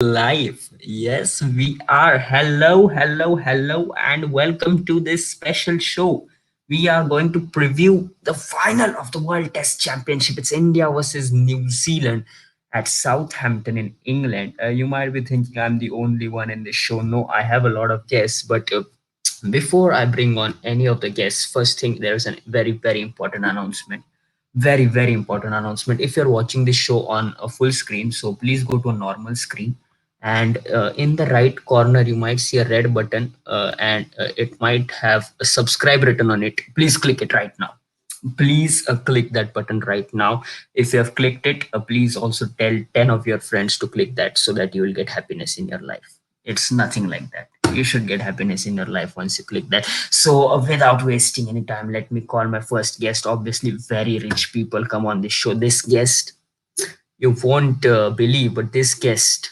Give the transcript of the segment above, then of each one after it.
Live. Yes, we are. Hello, hello, hello, and welcome to this special show. We are going to preview the final of the World Test Championship. It's India versus New Zealand at Southampton in England. You might be thinking I'm the only one in this show. No, I have a lot of guests, but before I bring on any of the guests, first thing there's a very, very important announcement. Very important announcement. If you're watching this show on a full screen, so please go to a normal screen, and in the right corner you might see a red button, and it might have a subscribe written on it. Please click it right now. Please click that button right now. If you have clicked it, please also tell 10 of your friends to click that so that you will get happiness in your life. It's nothing like that. You should get happiness in your life once you click that. So without wasting any time, let me call my first guest. Obviously very rich people come on this show. This guest, you won't believe, but this guest,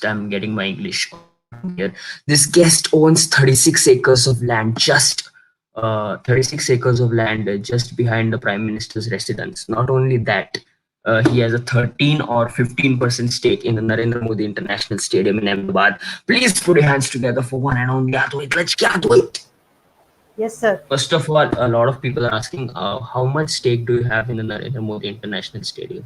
I'm getting my English on here. This guest owns 36 acres of land, just 36 acres of land just behind the Prime Minister's residence. Not only that, he has a 13 or 15% stake in the Narendra Modi International Stadium in Ahmedabad. Please put your hands together for one and only Advait. Let's get Advait. Yes, sir. First of all, a lot of people are asking, how much stake do you have in the Narendra Modi International Stadium?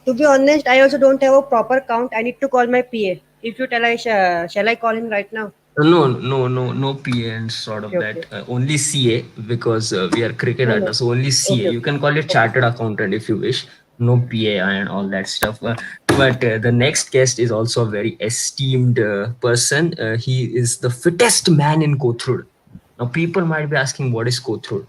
To be honest, I also don't have a proper count. I need to call my PA. If you tell shall I call him right now? No PA and sort of Okay, okay. that. Only CA, because we are cricket No, no. adults. So only CA. Okay, You okay. can call it Okay. chartered accountant if you wish. No PA and all that stuff. But the next guest is also a very esteemed person. He is the fittest man in Kothur. Now people might be asking, what is Kothur?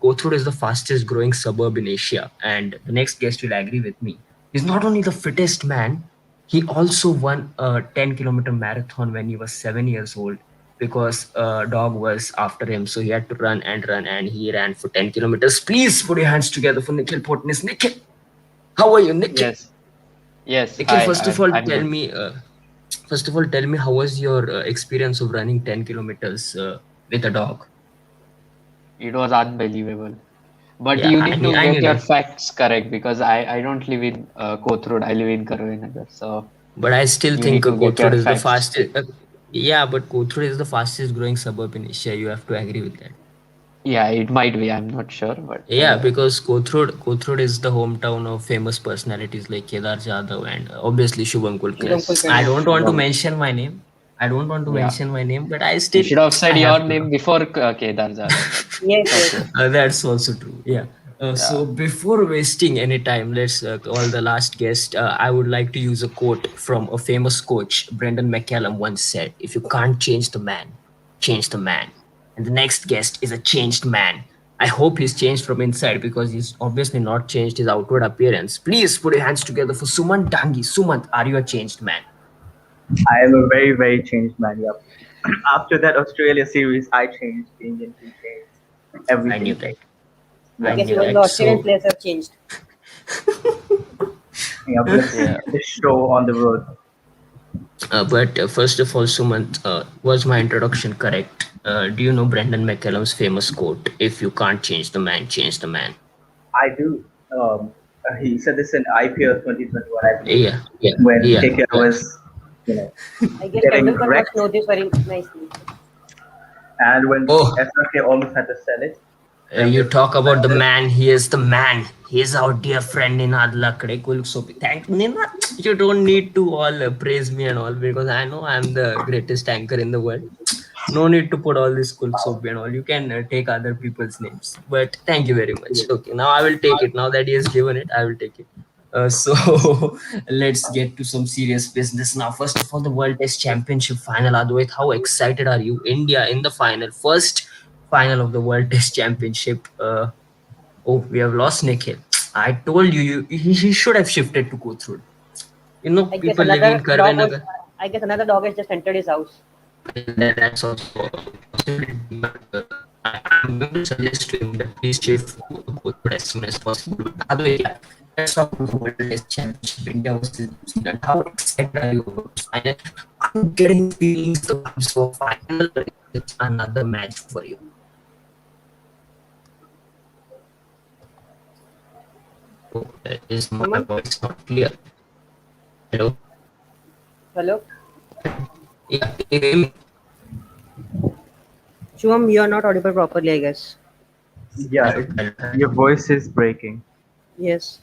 Kothur is the fastest growing suburb in Asia, and the next guest will agree with me. He's not only the fittest man, he also won a 10-kilometer marathon when he was 7 years old because a dog was after him. So he had to run and run, and he ran for 10 kilometers. Please put your hands together for Nikhil Portnis. Nikhil, how are you, Nikhil? Yes, yes. Nikhil, Hi, first of I'm all, I'm tell good. me, how was your experience of running 10 kilometers with a dog? It was unbelievable. But Yeah, you I need knew, to I get knew your that. facts correct because I don't live in Kothurud. I live in Karavinagar. So But I still you think need to get Kothur your is the facts fastest. straight. Yeah, but Kothur is the fastest growing suburb in Asia. You have to agree with that. Yeah, it might be. I'm not sure, but Yeah, because Kothur is the hometown of famous personalities like Kedar Jadhav and obviously Shubham Kulkarni. Shubham yes, I Kulkarni. don't want to Shubham. mention my name. I don't want to Yeah, mention my name, but I you still should have I said your have to. name before Kedar Jadhav, but Yes, it's yes. okay. That's also true. Yeah. Yeah. So before wasting any time, let's call the last guest. I would like to use a quote from a famous coach. Brendan McCallum once said, "If you can't change the man, change the man." And the next guest is a changed man. I hope he's changed from inside because he's obviously not changed his outward appearance. Please put your hands together for Sumant Dangi. Sumant, are you a changed man? I am a very, very changed man. Yep. After that Australia series, I changed. The Indian team changed. I knew Everything that. changed. I I Yep. guess knew even the that. Australian So players have changed. Yep. Let's Yeah. get this show on the road. But first of all, Sumant, was my introduction correct? Do you know Brendan McCallum's famous quote, "If you can't change the man, change the man"? I do. He said this in IPL 2021, I believe, Yeah, yeah, when yeah. KKR was, you know, I guess getting Tendulkar must wrecked, know this very nicely. and when Oh, SRK almost had to sell it. you Everyone talk about the was man. He is the man. He is our dear friend in Adlakade. Kulsopi. Thank Nina. You don't need to all praise me and all because I know I'm the greatest anchor in the world. No need to put all this Kulsopi and all. You can take other people's names. But thank you very much. Okay, now I will take it. Now that he has given it, I will take it. So let's get to some serious business now. First of all, the World Test Championship final. Advait, how excited are you? India in the final, first final of the World Test Championship. Oh, we have lost Nikhil. I told you, he should have shifted to Kothur. You know, I guess people living in another dog was. Karvenagar. I guess another dog has just entered his house. That's also a possibility. But I'm going to suggest to him that please shift to Kothur as soon as possible. But otherwise, yeah, let's talk about the World Test Championship, India versus New Zealand. How excited are you about this final? Are you getting the feelings, the vibes for final? Or it's another match for you? Oh, is my Someone? voice not clear? Hello? Hello? Yeah, can you hear me? Shivam, you are not audible properly, I guess. Yeah, Hello, hello, your hello. voice is breaking. Yes.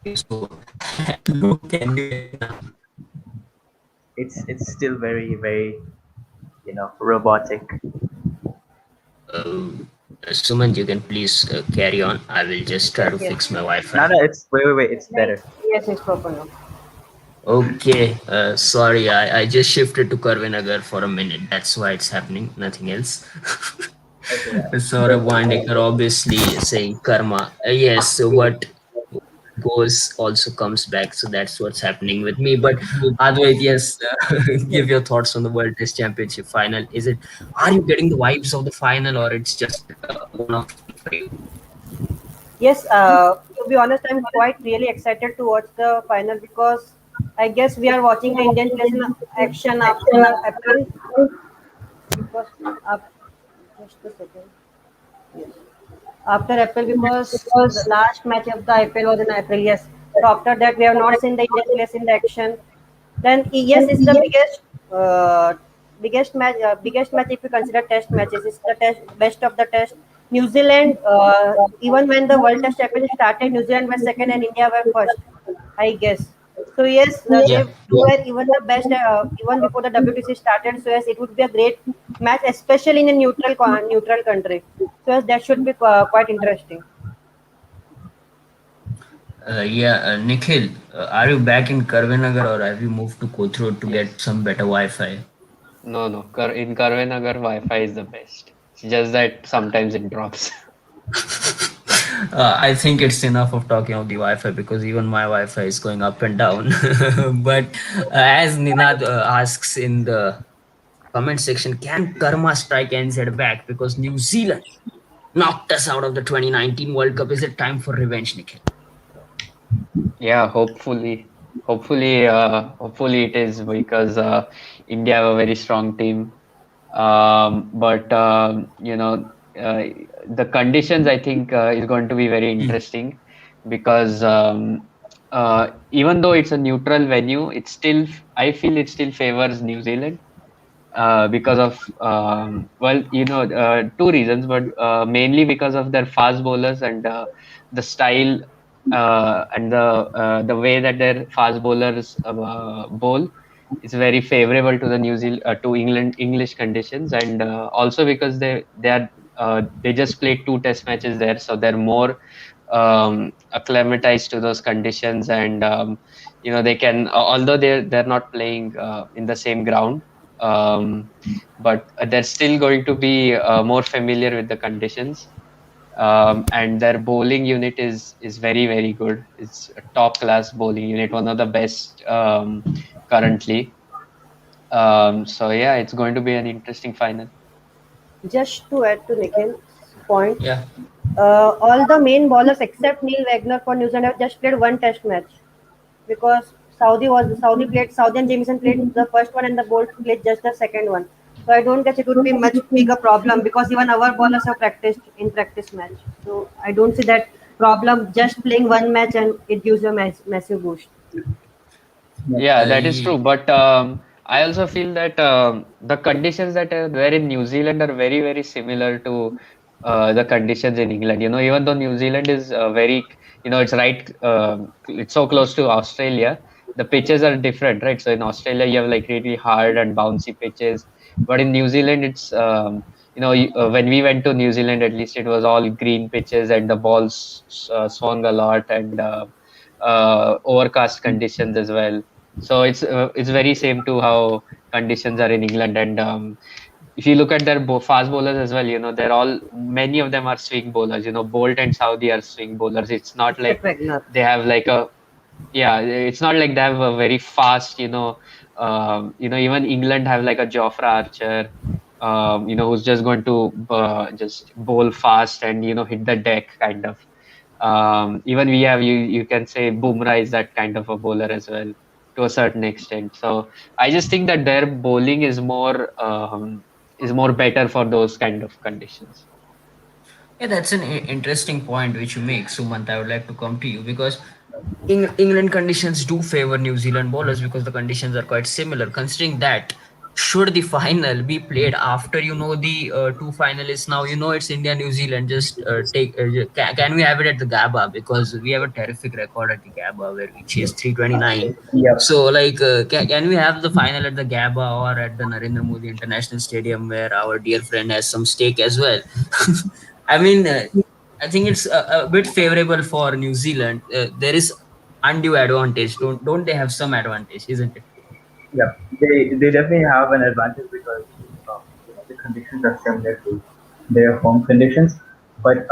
Okay, so hello, can you hear me now? It's still very, very, robotic. Suman, you can please carry on. I will just try Yes, to yes. fix my No, Wi-Fi. no, it's wait, it's Right. better. Yes, it's proper now. Okay, sorry, I just shifted to Karvinagar for a minute. That's why it's happening, nothing else. Okay, yeah. Saurabh Wandekar obviously saying karma. Yes, so what goes also comes back. So that's what's happening with me. But Advait, yes, give your thoughts on the World Test Championship final. Are you getting the vibes of the final, or it's just one-off thing for you? Yes, to be honest, I'm quite really excited to watch the final because I guess we are watching the Indian players in action after April. Because just a second. Yes. After April, because the last match of the IPL was in April. Yes. So after that, we have not seen the Indian players in the action. Then yes, it's the biggest match if you consider test matches. It's the test best of the test. New Zealand, even when the World Test Championship started, New Zealand was second and India were first, I guess. So yes, they Yeah. were even the best even before the WTC started. So yes, it would be a great match, especially in a neutral country. So yes, that should be quite interesting. Yeah, Nikhil, are you back in Karvinagar or have you moved to Kothur to get Yes. some better Wi-Fi? No, no. In Karvenagar, Wi-Fi is the best. It's just that sometimes it drops. I think it's enough of talking of the Wi-Fi because even my Wi-Fi is going up and down. But as Ninad asks in the comment section, can Karma strike NZ back because New Zealand knocked us out of the 2019 World Cup? Is it time for revenge, Nikhil? Yeah, hopefully it is because India have a very strong team. But uh, the conditions I think is going to be very Hmm. interesting because even though it's a neutral venue, I feel it still favors New Zealand because of two reasons, but mainly because of their fast bowlers and the style and the way that their fast bowlers bowl is very favorable to the New Zealand to England English conditions, and also because they just played two test matches there, so they're more acclimatized to those conditions, and they can, although they're not playing in the same ground, um, but they're still going to be more familiar with the conditions. And their bowling unit is very very good. It's a top class bowling unit, one of the best currently. So yeah, it's going to be an interesting final. Just to add to Nikhil's point, Yeah. all the main bowlers except Neil Wagner for New Zealand have just played one test match because Saudi played Saudi and Jamieson played the first one and the Bolt played just the second one. So I don't guess it would be much bigger problem because even our bowlers have practiced in practice match. So I don't see that problem just playing one match and it gives you a massive boost. Yeah, that is true. Ye- But I also feel that the conditions that are there in New Zealand are very, very similar to the conditions in England. Even though New Zealand is it's so close to Australia, the pitches are different, right? So in Australia, you have like really hard and bouncy pitches. But in New Zealand, it's, when we went to New Zealand, at least it was all green pitches and the balls swung a lot and overcast conditions as well. So it's very same to how conditions are in England. And if you look at their fast bowlers as well, they're all, many of them are swing bowlers. Bolt and Saudi are swing bowlers. It's not Except like Wagner. they have like a, yeah, it's not like they have a very fast, even England have like a Jofra Archer, who's just going to just bowl fast and hit the deck kind of. Even we have, you can say Bumrah is that kind of a bowler as well to a certain extent. So I just think that their bowling is more better for those kind of conditions. Yeah, that's an interesting point which you make, Sumant. I would like to come to you because England conditions do favor New Zealand bowlers because the conditions are quite similar. Considering that, should the final be played after the two finalists? Now it's India New Zealand. Just can we have it at the Gabba, because we have a terrific record at the Gabba where we chase 329. Yep. So like, can we have the final at the Gabba or at the Narendra Modi International Stadium where our dear friend has some stake as well? I mean. I think it's a bit favorable for New Zealand. There is undue advantage. Don't they have some advantage, isn't it? Yeah, they definitely have an advantage because the conditions are similar to their home conditions. But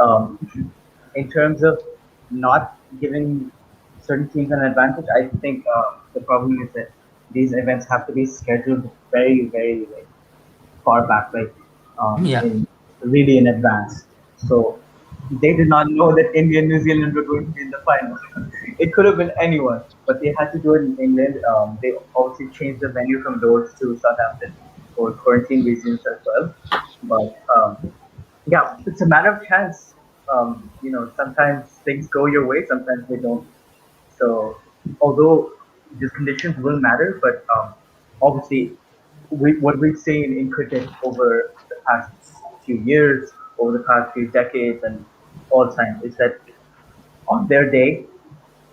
in terms of not giving certain teams an advantage, I think the problem is that these events have to be scheduled very, very like far back, like Yeah. in really in advance. So they did not know that India and New Zealand were going to be in the final. It could have been anyone, but they had to do it in England. They obviously changed the venue from Lords to Southampton for quarantine reasons as well. But yeah, it's a matter of chance. Sometimes things go your way, sometimes they don't. So, although these conditions will matter, but obviously, what we've seen in cricket over the past few years, over the past few decades, and all time is that on their day,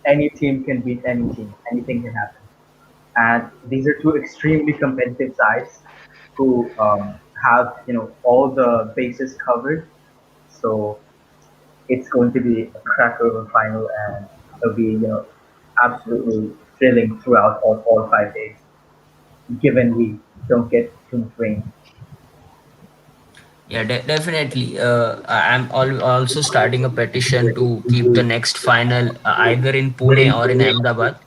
any team can beat any team. Anything can happen. And these are two extremely competitive sides who have all the bases covered. So it's going to be a cracker of a final, and it'll be absolutely thrilling throughout all 5 days. Given we don't get too much rain. Yeah, definitely. I'm also starting a petition to keep the next final either in Pune or in Ahmedabad,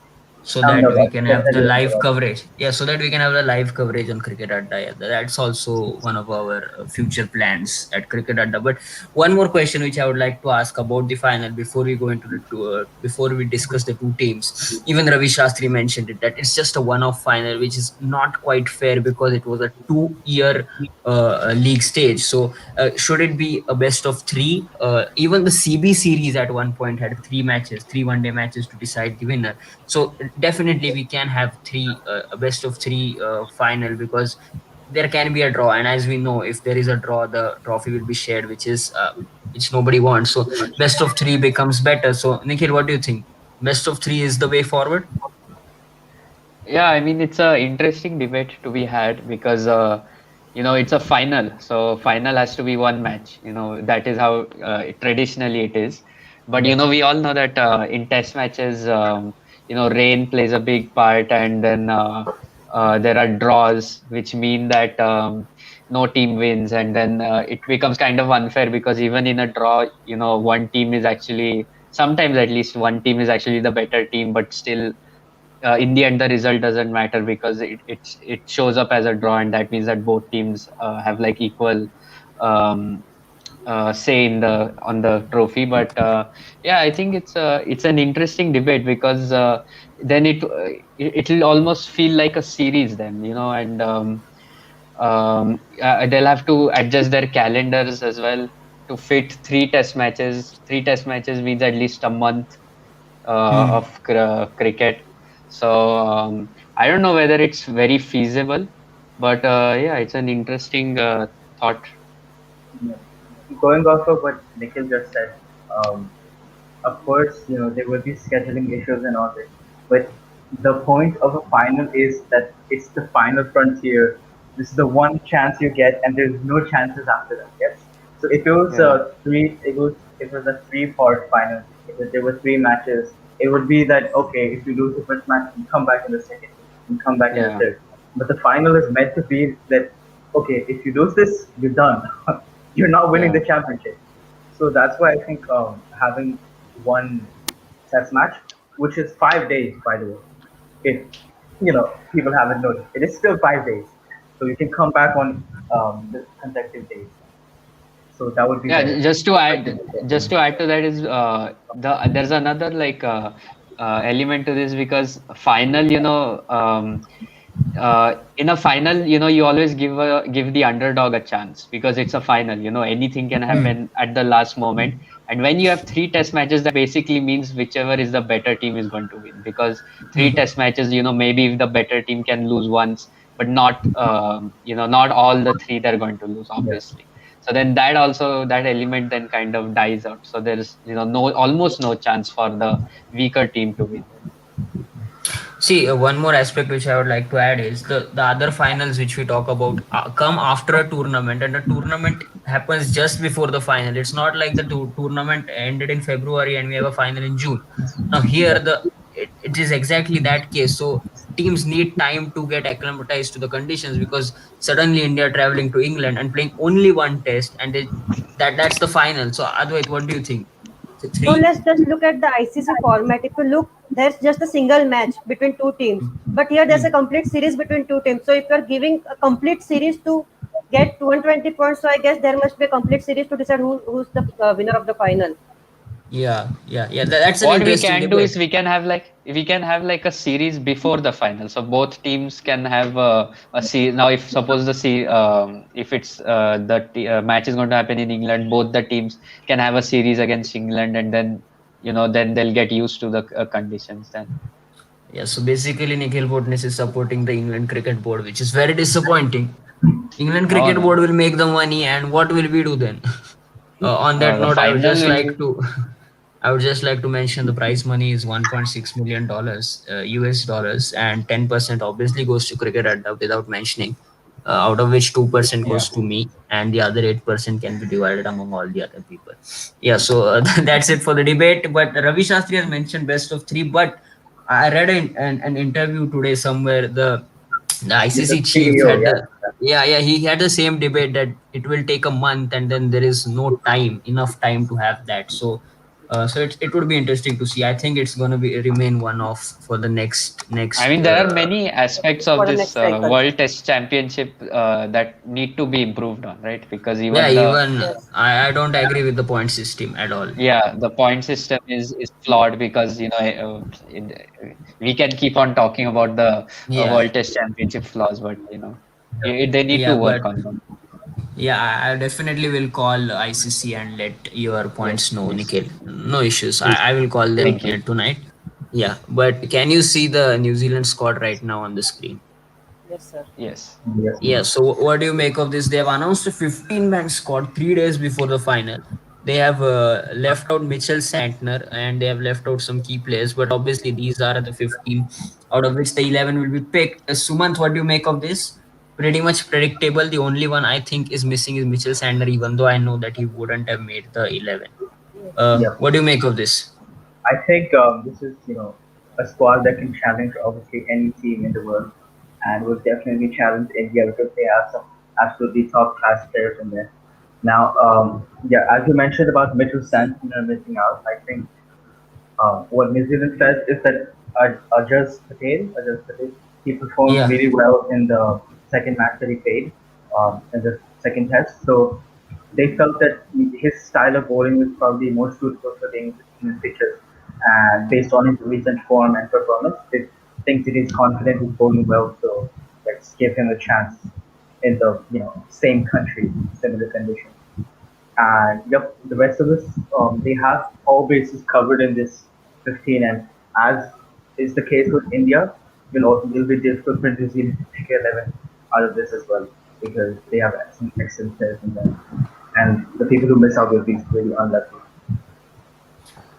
so that we Ahmedabad, can have the definitely live Ahmedabad. coverage. Yeah, so that we can have the live coverage on Cricket Adda. Yeah, that's also one of our future plans at Cricket Adda. But one more question which I would like to ask about the final before we go into the tour, before we discuss the two teams. Even Ravi Shastri mentioned it, that it's just a one-off final, which is not quite fair because it was a 2 year league stage. So should it be a best of three? Even the CB series at one point had three matches, three one-day matches to decide the winner. So definitely we can have three a best of three final, because there can be a draw, and as we know, if there is a draw, the trophy will be shared, which nobody wants. So best of three becomes better. So Nikhil, what do you think? Best of three is the way forward? Yeah, I mean, it's a interesting debate to be had because it's a final, so final has to be one match. That is how traditionally it is. But Yes. we all know that in test matches, rain plays a big part, and then there are draws, which mean that no team wins, and then it becomes kind of unfair because even in a draw, one team is actually sometimes at least one team is actually the better team, but still in the end the result doesn't matter because it shows up as a draw, and that means that both teams have like equal um, say in the on the trophy. But yeah, I think it's an interesting debate because then it'll almost feel like a series then, and they'll have to adjust their calendars as well to fit three test matches. Three test matches means at least a month Hmm. of cricket. So I don't know whether it's very feasible, but yeah, it's an interesting thought. Yeah. Going off of what Nikhil just said, um, of course, there will be scheduling issues and all this, but the point of a final is that it's the final frontier. This is the one chance you get, and there's no chances after that. Yes. So Yeah, if it was a three-part final, if there were three matches, it would be that okay, if you lose the first match, you come back in the second, you come back in the yeah, third. But the final is meant to be that okay, if you lose this, you're done. You're not winning yeah. the championship. So that's why I think having one test match, which is 5 days, by the way, if people haven't noticed, it is still 5 days, so you can come back on the consecutive days. So that would be Yeah, better. just to add to that is there's another like element to this because final, in a final, you always give the underdog a chance because it's a final. Anything can Hmm. happen at the last moment, And when you have three test matches, that basically means whichever is the better team is going to win, because three test matches, maybe if the better team can lose once, but not not all the three they're going to lose, Yeah. obviously. So then that also, that element then kind of dies out. So there is no, almost no chance for the weaker team to win. See, one more aspect which I would like to add is the other finals which we talk about come after a tournament, and the tournament happens just before the final. It's not like the tournament ended in February and we have a final in June. Now here it is exactly that case. So teams need time to get acclimatized to the conditions, because suddenly India traveling to England and playing only one test, and that's the final. So Advait, what do you think? So So three. let's just look at the ICC format. If you look, there's just a single match between two teams, but here there's a Hmm. complete series between two teams. So if you're giving a complete series to get 120 points, so I guess there must be a complete series to decide who's the winner of the final. Yeah. That's an What we interesting can do debate. is we can have like a series before the final, so both teams can have a series. Now, if suppose if it's match is going to happen in England, both the teams can have a series against England, and then then they'll get used to the conditions then. Yeah, so basically Nikhil Botnis is supporting the England Cricket Board, which is very disappointing. England No, Cricket no, Board will make the money, and what will we do then? On that the note, I would final just will. like to, I would just like to mention the prize money is $1.6 million US dollars, and 10% obviously goes to cricket without mentioning. Out of which 2% Yeah. goes to me, and the other 8% can be divided among all the other people. Yeah, so that's it for the debate. But Ravi Shastri has mentioned best of three. But I read an interview today somewhere. The Yeah, the ICC chief CEO, had yeah. the, yeah, he had the same debate that it will take a month, and then there is no time, enough time to have that. So it would be interesting to see. I think it's going to be remain one of for the next I next mean, there are many aspects of For the this next cycle. World Test Championship that need to be improved on, right? Because Yeah, even the even Yes. I don't agree with the point system at all. yeah, the point system is flawed, because we can keep on talking about the Yeah, World Test Championship flaws, but they need to yeah, work but on them. yeah, I definitely will call ICC and let your Yes, points know, please, Nikhil. No issues. please. I will call them Thank you. tonight. Yeah, but can you see the New Zealand squad right now on the screen? Yes, sir. Yes. Yes. Yeah, so what do you make of this? They have announced a 15-man squad 3 days before the final. They have left out Mitchell Santner, and they have left out some key players, but obviously these are the 15 out of which the 11 will be picked. Sumant, what do you make of this? Pretty much predictable. The only one I think is missing is Mitchell Santner, even though I know that he wouldn't have made the 11. Yes. Yeah. What do you make of this? I think this is, a squad that can challenge obviously any team in the world, and will definitely challenge India because they have some absolutely top class players in there. Now, yeah, as you mentioned about Mitchell Santner missing out, I think what New Zealand says is that Ajaz Patel, he performed Yeah. really well in the second match that he played, in the second test. So they felt that his style of bowling was probably more suitable for the England pitches. And based on his recent form and performance, they think that he's confident he's bowling well. So let's give him a chance in the same country, similar conditions. And yep, the rest of this, they have all bases covered in this 15. And as is the case with India, will be difficult for New Zealand to pick 11 out of this as well, because they have some excellent players in there. And the people who miss out will be really unlucky.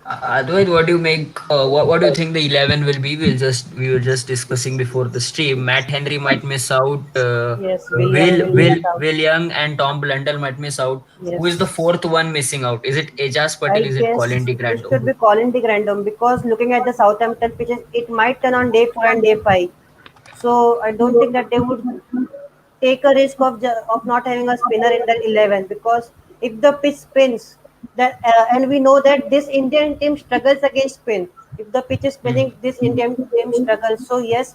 Advait, what do you make? What do you think the 11 will be? We were just discussing before the stream. Matt Henry might miss out. Yes. William will miss out. Will Young and Tom Blundell might miss out. Who is the Yes. fourth one missing out? Is it Ajaz Patel? I Is it Colin guess de it Grandhomme? should be Colin de Grandhomme because looking at the Southampton pitches, it might turn on day 4 and day 5. So I don't think that they would take a risk of not having a spinner in their 11, because if the pitch spins, that and we know that this Indian team struggles against spin. If the pitch is Hmm. spinning, this Indian team struggles. So yes,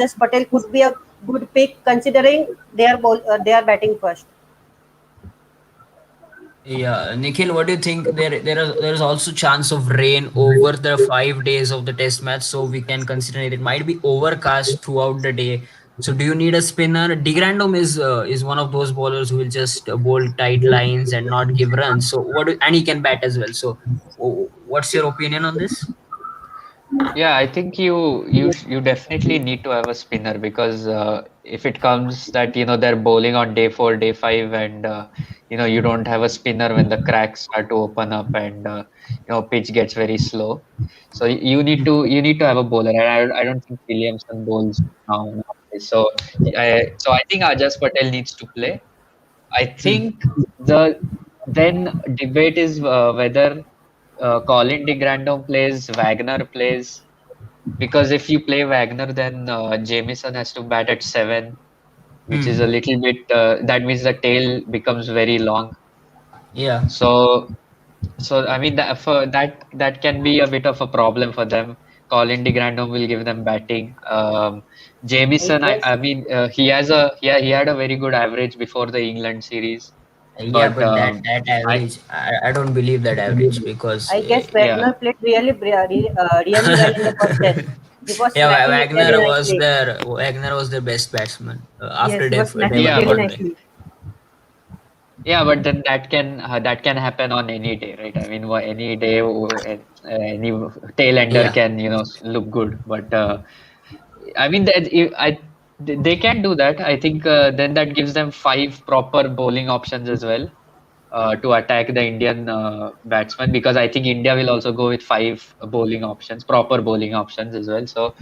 as Patel could be a good pick considering they are batting first. Yeah, Nikhil, what do you think? There is also chance of rain over the 5 days of the test match, so we can consider it. It might be overcast throughout the day. So do you need a spinner? DeGrandom is one of those bowlers who will just bowl tight lines and not give runs. So and he can bat as well. So what's your opinion on this? Yeah, I think you definitely need to have a spinner because if it comes that they're bowling on day 4, day 5, and you don't have a spinner when the cracks start to open up and pitch gets very slow. So you need to have a bowler, and I don't think Williamson bowls now nowadays. So I think Ajas Patel needs to play. I Hmm. think the then debate is whether Colin de Grandon plays, Wagner plays. Because if you play Wagner, then Jamieson has to bat at 7, which is a Hmm. little bit. That means the tail becomes very long. Yeah. So, so I mean that can be a bit of a problem for them. Colin de Grandon will give them batting. I Jamieson, I, guess I mean, he had a very good average before the England series, Yeah, but but that I average, I don't believe that average because I guess yeah. Wagner played really well in the first test. He was yeah, batting really nicely. Wagner was their best batsman Yes, after he was batting Yeah, Devon really but Conway. nicely. Yeah, but then that can happen on any day, right? I mean, any day, any tail ender Yeah, can look good. But I mean, they can do that. I think then that gives them 5 proper bowling options as well to attack the Indian batsman, because I think India will also go with 5 bowling options, proper bowling options as well. So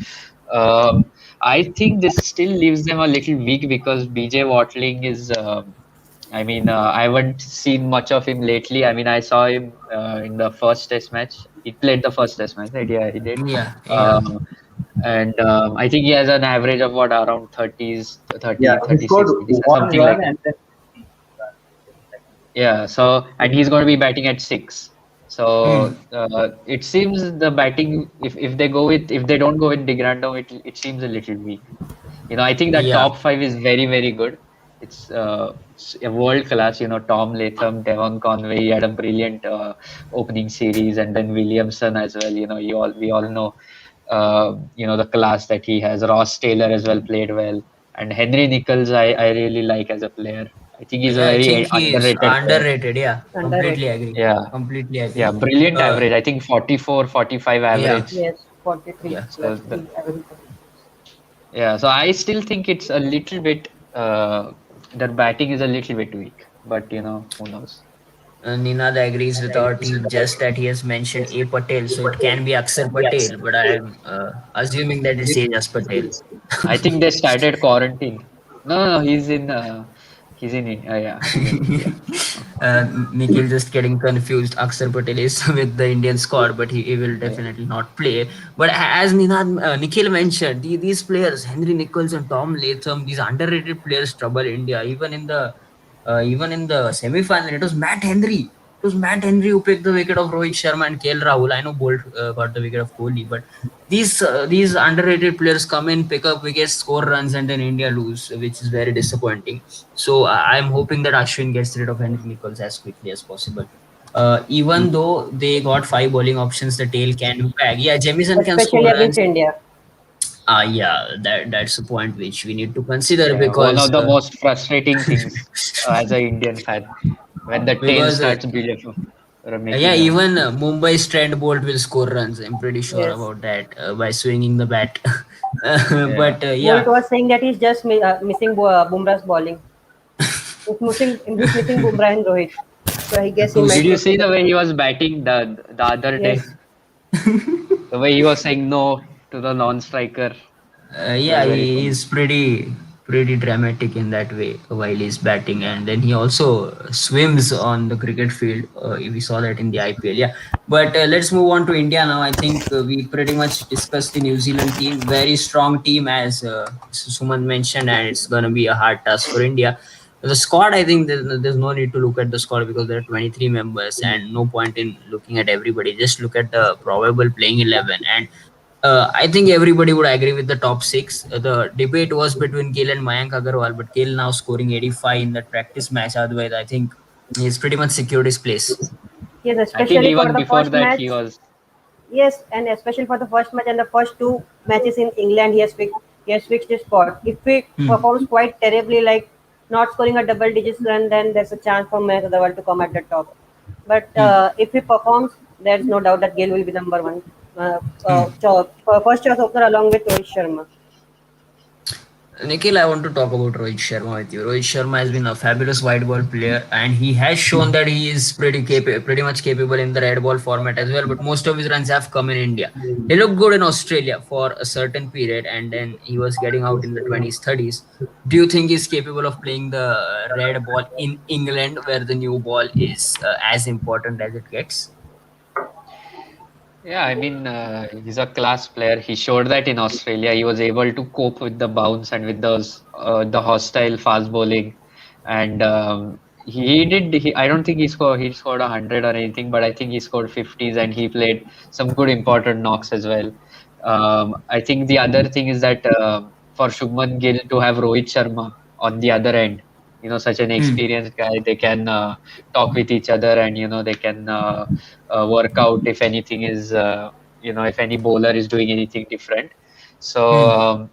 um, I think this still leaves them a little weak because BJ Watling is. I mean, I haven't seen much of him lately. I mean, I saw him in the first test match. He played the first test match, right? Yeah, he did. yeah, yeah, Um, and I think he has an average of what, around 30s, Yeah, 30, he scored 36, 37, one something like run that. and then 15 runs. Yeah, so and he's going to be batting at 6. hmm. So it seems the batting, if they don't go with DeGrandom, it seems a little weak. I think that Yeah, top 5 is very, very good. It's a world class. Tom Latham, Devon Conway, he had a brilliant opening series, and then Williamson as well. We all know, the class that he has. Ross Taylor as well played well, and Henry Nichols, I really like as a player. I think he's a yeah. I think very he is underrated player. underrated. Yeah, completely Underrated. agree. Yeah, Completely yeah, agree. brilliant Uh, average. I think 44, 45 yeah, average. Yes, 43 yeah. plus So the, 3 average. Yeah, so I still think it's a little bit their batting is a little bit weak, but who knows? Ninad agrees with our team, just that he has mentioned A Patel, so it can be Akshar Patel, but I am assuming that it's Ajas Patel. I think they started quarantine. No, no, no, yeah, he's in India. Nikhil just getting confused. Akshar Patel is with the Indian squad, but he will Yeah. definitely not play. But as Nikhil mentioned, these players, Henry Nichols and Tom Latham, these underrated players trouble India. Even in the semi-final, it was Matt Henry. It was Matt Henry who picked the wicket of Rohit Sharma and KL Rahul. I know Bolt got the wicket of Kohli, but these underrated players come in, pick up wickets, score runs, and then India lose, which is very disappointing. So I'm hoping that Ashwin gets rid of Henry Nichols as quickly as possible. Even though they got 5 bowling options, the tail can be back. Yeah, Jamison can Especially score against runs. India. Yeah, that's the point which we need to consider Yeah, one because of the most frustrating things as an Indian fan when the tail because starts yeah, making a even Mumbai's Trent Bolt will score runs. I'm pretty sure Yes. about that by swinging the bat. yeah. But Bolt yeah, was saying that he's just missing Bumrah's bowling. He's missing Bumrah and Rohit. So I guess he to Did might you take see it. the way he was batting the other day? Yes. The way he was saying no to the non-striker. It was yeah, very he funny. is pretty dramatic in that way while he's batting, Yeah. and then he also swims on the cricket field. We saw that in the IPL. Yeah, but let's move on to India now. I think we pretty much discussed the New Zealand team, very strong team as Suman mentioned, and it's gonna be a hard task for India. The squad, I think there's no need to look at the squad because there are 23 members and no point in looking at everybody. Just look at the probable playing 11, and I think everybody would agree with the top 6. The debate was between Gill and Mayank Agarwal, but Gill now scoring 85 in that practice match. Otherwise, I think he's pretty much secured his place. Yes, I think especially for even the before first that match. Yes, and especially for the first match and the first two matches in England, he has picked Yes, fixed his spot. If he performs Hmm. quite terribly, like not scoring a double digits run, then there's a chance for Mayank Agarwal to come at the top. But Hmm. if he performs, there's no doubt that Gale will be number one. Hmm. First choice opener along with Rohit Sharma. Nikhil, I want to talk about Rohit Sharma with you. Rohit Sharma has been a fabulous white ball player, and he has shown that he is pretty much capable in the red ball format as well. But most of his runs have come in India. He looked good in Australia for a certain period, and then he was getting out in the 20s, 30s. Do you think he's capable of playing the red ball in England, where the new ball is as important as it gets? Yeah, I mean, he's a class player. He showed that in Australia. He was able to cope with the bounce and with those the hostile fast bowling, and he did. I don't think he scored 100 or anything, but I think he scored 50s and he played some good important knocks as well. I think the other thing is that for Shubman Gill to have Rohit Sharma on the other end, such an Hmm. experienced guy, they can talk with each other and they can. Work out if anything is if any bowler is doing anything different. So Hmm.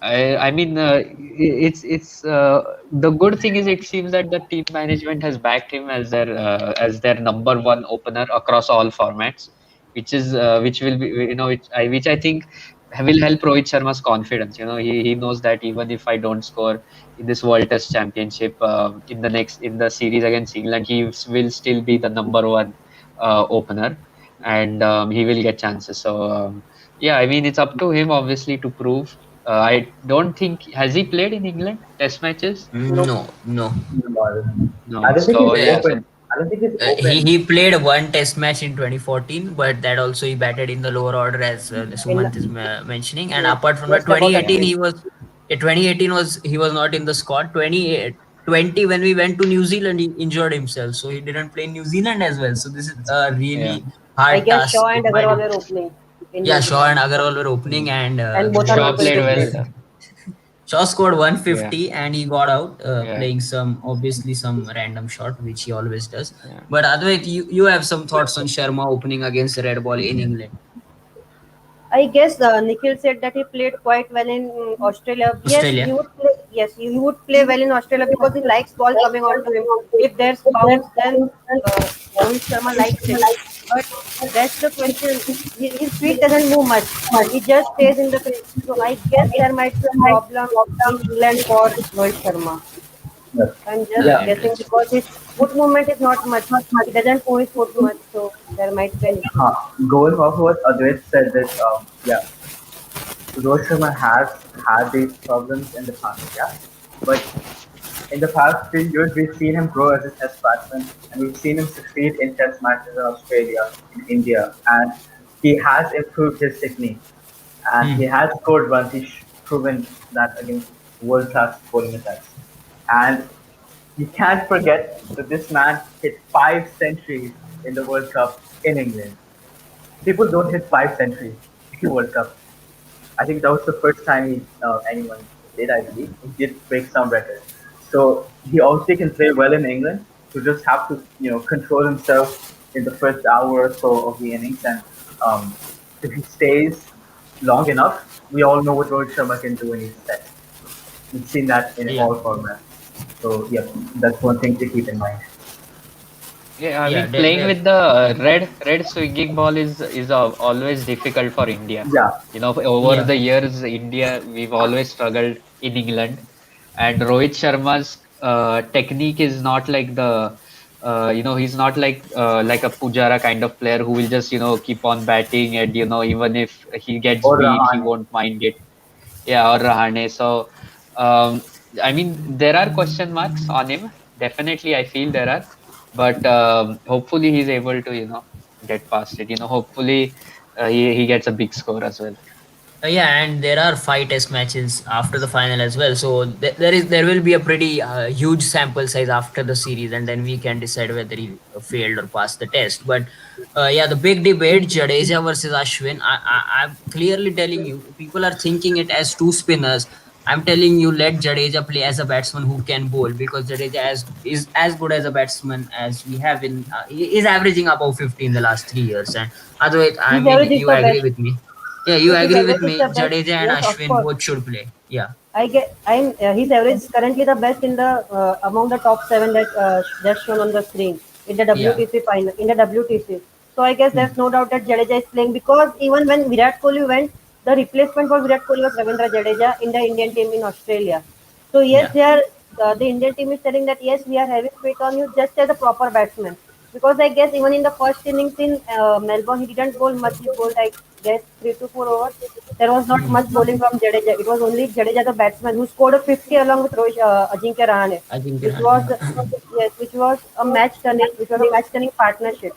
I mean it's the good thing is it seems that the team management has backed him as their number one opener across all formats, which will be which I think will help Rohit Sharma's confidence. He knows that even if I don't score in this World Test Championship in the series against England, will still be the number one opener, and he will get chances. So yeah, I mean it's up to him obviously to prove. I don't think has he played in England Test matches? Nope. No, no. I No. don't think he's So yeah, so open. I don't think he's He open. he played one test match in 2014, but that also he batted in the lower order as In Sumant is mentioning. And yes, apart from that, just about a 2018 minute. he was 2018 was he was not in the squad. 2020 when we went to New Zealand, he injured himself, so he didn't play in New Zealand as well. So this is a yeah, really I hard guess task Shaw and in my Agarwal view. were opening in Yeah, New Shaw Zealand, and Agarwal were opening, mm. and and both are Shaw local played to well. play. Shaw scored Yeah, 150 and he got out yeah, playing some random shot, which he always does. yeah. But Advait, you have some thoughts on Sharma opening against the red ball in England, I guess Nikhil said that he played quite well in Australia. Yes, Australia? he would play. Yes, he would play well in Australia because he likes ball coming onto him. If there's bounce, then uh, Rohit Sharma likes it. But that's the question. His feet doesn't move much. He just stays in the crease. So I guess there might be a problem in England for Rohit Sharma. Yes. I'm just Yeah. guessing Interesting. because his foot movement is not much. He doesn't move his foot much, so there might be an issue. Uh, Going off of what Advait said, that yeah, Rohit Sharma has had these problems in the past, yeah. But in the past few years, we've seen him grow as a test batsman, and we've seen him succeed in test matches in Australia, in India, and he has improved his technique, and he Hmm. has scored runs. He's proven that against world-class bowling attacks, and you can't forget that this man hit 5 centuries in the World Cup in England. People don't hit 5 centuries in World Cup. I think that was the first time anyone did, I believe. He did break some records. So he obviously can play well in England. He just have to, control himself in the first hour or so of the innings. And um, if he stays long enough, we all know what Rohit Sharma can do when he's set. We've seen that in Yeah, all formats. So, yeah, that's one thing to keep in mind. Yeah, I yeah. mean, playing with the red swinging ball is always difficult for India. Yeah, Over Yeah. the years, India we've always struggled in England, and Rohit Sharma's technique is not like he's not like a Pujara kind of player who will just keep on batting, and even if he gets or beat, he Rahane. won't mind it. Yeah, or Rahane. So, um, I mean, there are question marks on him. Definitely, I feel there are, but hopefully he's able to, get past it. Hopefully he gets a big score as well. Yeah, and there are 5 test matches after the final as well. So there will be a pretty huge sample size after the series, and then we can decide whether he failed or passed the test. But yeah, the big debate: Jadeja versus Ashwin. I'm clearly telling you, people are thinking it as two spinners. I'm telling you, let Jadeja play as a batsman who can bowl, because is as good as a batsman as we have in. He is averaging above 50 in the last 3 years, and otherwise, I His mean, average is you the agree best. with me. Yeah, you If his agree with average is me? the best, Jadeja and yes, of Ashwin course. both should play. Yeah, His average is currently the best in the among the top seven that that's shown on the screen in the yeah, WTC final in the WTC. So I guess hmm. there's no doubt that Jadeja is playing because even when Virat Kohli went, the replacement for Virat Kohli was Ravindra Jadeja in the Indian team in Australia. So yes, Yeah, the Indian team is telling that yes, we are having faith on you just as a proper batsman. Because I guess even in the first innings in Melbourne, he didn't bowl much. He bowled, I guess, 3 to 4 overs. There was not much bowling from Jadeja. It was only Jadeja, the batsman, who scored a 50 along with Ajinkya Rahane, I think which was yeah. yes, which was a match-turning partnership.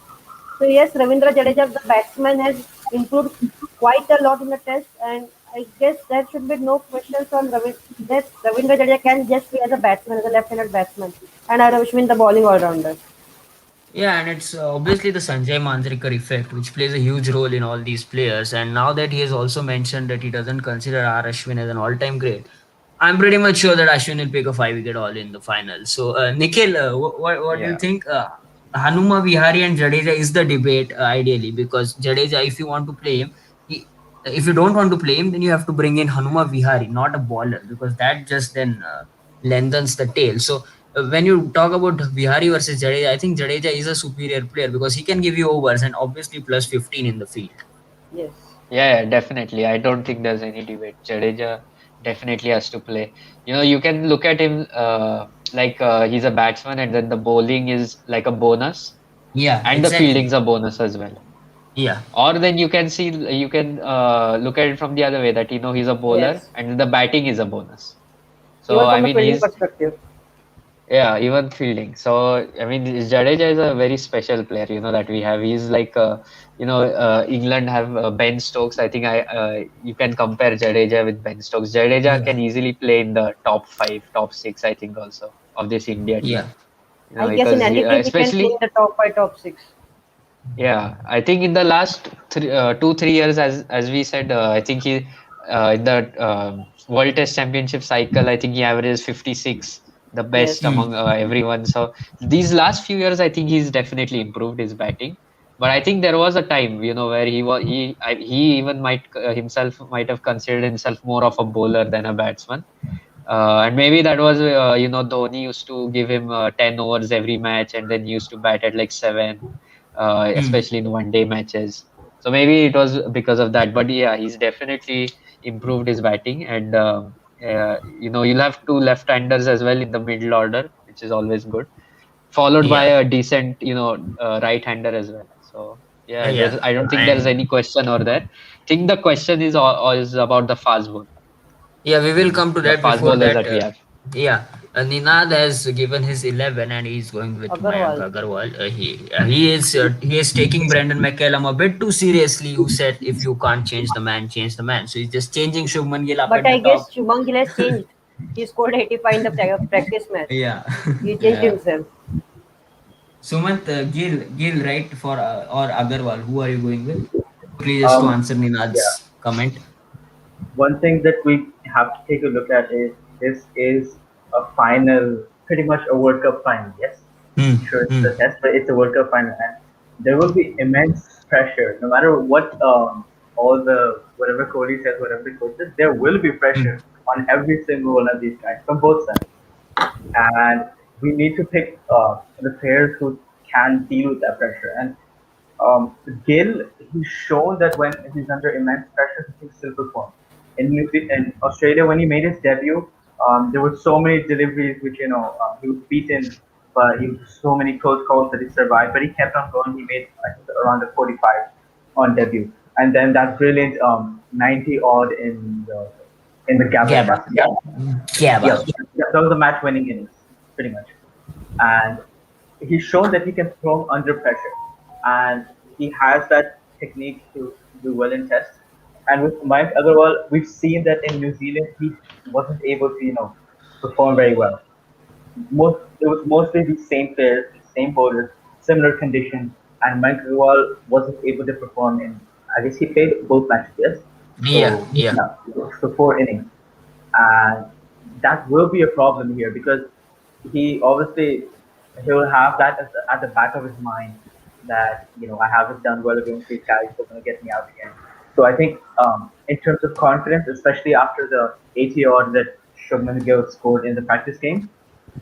So yes, Ravindra Jadeja, the batsman, has improved quite a lot in the test, and I guess there should be no questions on that Ravindra Jadeja can just be as a batsman, as a left-handed batsman, and Ashwin the bowling all-rounder. Yeah, and it's obviously the Sanjay Manjrekar effect, which plays a huge role in all these players. And now that he has also mentioned that he doesn't consider R. Ashwin as an all-time great, I'm pretty much sure that Ashwin will pick a five-wicket all in the final. So, Nikhil, what do you Yeah. think? Hanuma Vihari and Jadeja is the debate ideally, because Jadeja, if you want to play him, if you don't want to play him, then you have to bring in Hanuma Vihari, not a bowler, because that just then lengthens the tail. So when you talk about Vihari versus Jadeja, I think Jadeja is a superior player because he can give you overs and obviously plus 15 in the field. Yes, Yeah, definitely. I don't think there's any debate. Jadeja definitely has to play. You can look at him like he's a batsman, and then the bowling is like a bonus, Yeah, and the exactly. fielding's a bonus as well. Yeah, Or then you can look at it from the other way, that he's a bowler yes. and the batting is a bonus. So Even I from the mean fielding he's perspective, yeah, even fielding. So I mean Jadeja is a very special player, that we have. He's like England have Ben Stokes. I think I you can compare Jadeja with Ben Stokes. Jadeja yeah, can easily play in the top five, top six, I think also of this India yeah, team. I guess in Because any team he can play in especially the top five, top six. yeah, I think in the last 2-3 years, as we said, I think he in the World Test Championship cycle, I think he averages 56, the best Yes, hmm. among everyone. So these last few years, I think he's definitely improved his batting. But I think there was a time, where he even himself might have considered himself more of a bowler than a batsman. And maybe that was, Dhoni used to give him 10 overs every match, and then he used to bat at like seven, Hmm. especially in one-day matches. So maybe it was because of that. But yeah, he's definitely improved his batting, and you'll have two left-handers as well in the middle order, which is always good, followed by Yeah, a decent, right-hander as well. So yeah, yeah, I don't think there's and any question over there. I think the question is about the fast bowler, yeah, we will come to the that. fast Before bowlers that, that we have. yeah, Ninad has given his 11 and he's going with Mayank Agarwal. Agarwal. He is taking Brendan McCallum a bit too seriously. Who said if you can't change the man, change the man? So he's just changing Shubman Gill up But at the I guess top. Shubham Gill has changed. He scored 85 in the practice match. Yeah, He changed yeah. himself. Sumant, Gill, right for or Agarwal? Who are you going with? Quickly, just to Um, answer yeah. Ninad's comment. One thing that we have to take a look at is this is a final, pretty much a World Cup final. Yes, Hmm. sure, it's Hmm. a test, but it's a World Cup final, and there will be immense pressure. No matter what, all the whatever Kohli says, whatever the coach says, there will be Hmm. pressure on every single one of these guys from both sides, and we need to pick the players who can deal with that pressure. And Gill, he's shown that when he's under immense pressure, he can still perform. In Australia, when he made his debut, there were so many deliveries which he was beaten, but he was so many close calls that he survived. But he kept on going. He made I think around the 45 on debut, and then that brilliant 90 odd in the Gabba Gabba. test. Yeah, Gabba. yeah, that was a match-winning innings, pretty much. And he's shown that he can throw under pressure, and he has that technique to do well in tests. And with Mike Agarwal, we've seen that in New Zealand he wasn't able to perform very well. It was mostly the same players, the same bowlers, similar conditions, and Mike Agarwal wasn't able to perform in. I guess he played both matches, yes. Yeah, So yeah, yeah, so 4 innings, and that will be a problem here because he will have that at the back of his mind that I haven't done well against these guys. They're gonna get me out again. So I think in terms of confidence, especially after the 80 odd that Shubman Gill scored in the practice game,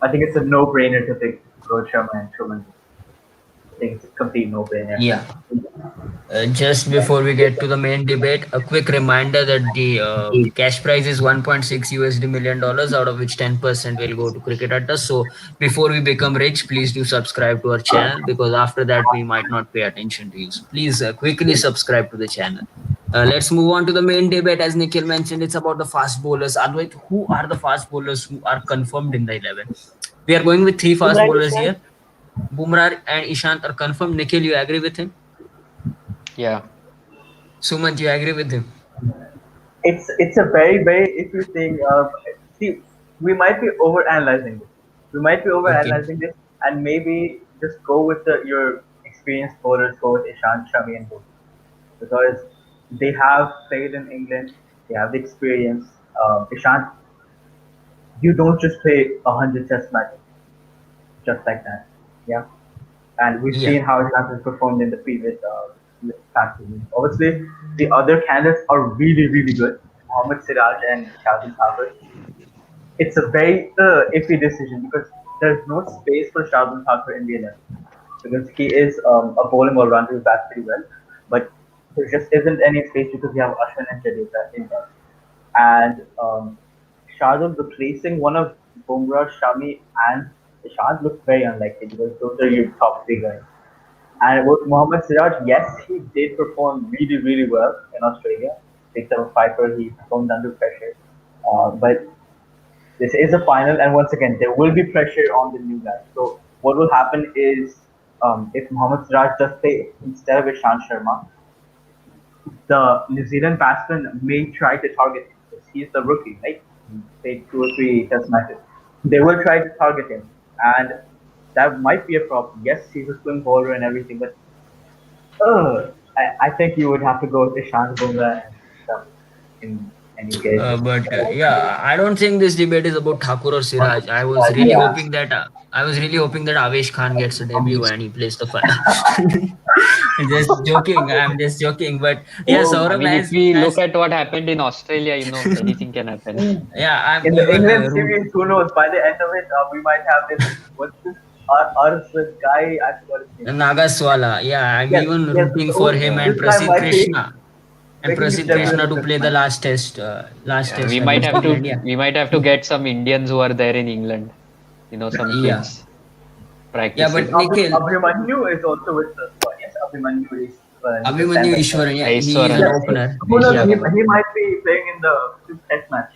I think it's a no-brainer to pick Rohit Sharma and Shubman Gill. I think it's a complete no-brainer. Yeah. Just before we get to the main debate, a quick reminder that the cash prize is 1.6 USD million dollars, out of which 10% will go to cricket atters. So before we become rich, please do subscribe to our channel, because after that we might not pay attention to you. So please quickly subscribe to the channel. Let's move on to the main debate. As Nikhil mentioned, it's about the fast bowlers. Advait, who are the fast bowlers who are confirmed in the 11? We are going with three fast Bumrah and bowlers Ishant. here. Bumrah and Ishant are confirmed. Nikhil, you agree with him? Yeah. Sumant, you agree with him? It's a very iffy thing. See, we might be overanalyzing this. We might be Okay. overanalyzing this, and maybe just go with your experienced bowlers. Go with Ishant, Shami, and Bhumra, because they have played in England. They have the experience. Ishant, you don't just play 100 Test matches just like that. Yeah, and we've Yeah. seen how Ishant has performed in the previous past seasons. Obviously, the other candidates are really good. Mohammad Siraj and Shahid Thakur. It's a very iffy decision because there's no space for Shahid Thakur in the 11 because he is a bowling all-rounder who bats pretty well, but there just isn't any space because we have Ashwin and Jadeja in there. And Shardul replacing one of Bumrah, Shami, and Ishant looks very unlikely because those are your top three guys. And with Mohammad Siraj, yes, he did perform really well in Australia. 675 he performed under pressure. But this is a final, and once again, there will be pressure on the new guys. So what will happen is, if Mohammad Siraj does play instead of Ishant Sharma, the New Zealand batsman may try to target him because he's the rookie, right? He played 2 or 3 Test matches. They will try to target him, and that might be a problem. Yes, he's a swing bowler and everything, but I think you would have to go with Ishant Bumrah and Shami in any case. But yeah, I don't think this debate is about Thakur or Siraj. Yeah. I was really hoping that Avesh Khan gets a debut and he plays the final. Just joking. I'm just joking. But yeah, I Saurabh, mean, if we look as at what happened in Australia, anything can happen. yeah, I'm In the even England root series, who knows? By the end of it, we might have this. What's this? This guy, I forgot his name. Nagaswala. Yeah, I'm Yes, even yes. rooting for So him Yeah. and this guy Prasidh might be Krishna making his debut in the to Test play the match. last Yeah, test against England. Yeah, we might have to get some Indians who are there in England. Some yeah, kids yeah. Yes, practicing. But Nikhil, Abhimanyu is also with the squad. Yes, Abhimanyu is in the Abhimanyu standby. Ishwaran. Yeah, he is an Aiswaran. Yes, opener. who knows? Yeah. He might be playing in the Test match.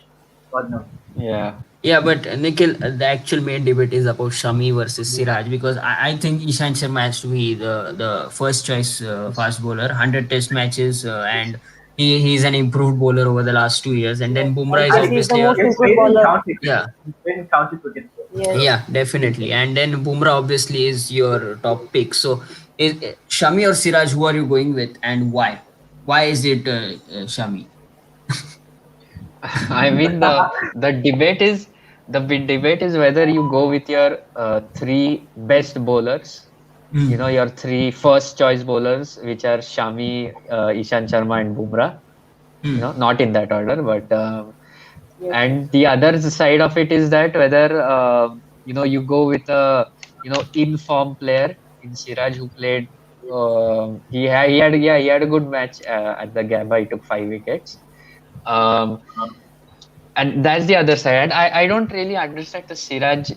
God knows. Yeah. Yeah, but Nikhil, the actual main debate is about Shami versus Siraj, because I think Ishan Sharma has to be the first choice fast bowler, 100 test matches, and he's an improved bowler over the last 2 years. And Yes. then Bumrah I is guess he's the obviously most a, He's improved played in bowler. county yeah, cricket. He's played in county cricket. Yes. yeah, definitely. And then Bumrah obviously is your top pick. So is Shami or Siraj, who are you going with and why? Why is it Shami? I mean, the big debate is whether you go with your three best bowlers, Hmm. your three first choice bowlers, which are Shami, Ishan Sharma, and Bumrah. Hmm. Not in that order, but Yes. Yes. and the other side of it is that whether you go with a in-form player in Siraj who played. He had a good match at the Gabba. He took 5 wickets. Um, and that's the other side. I don't really understand the Siraj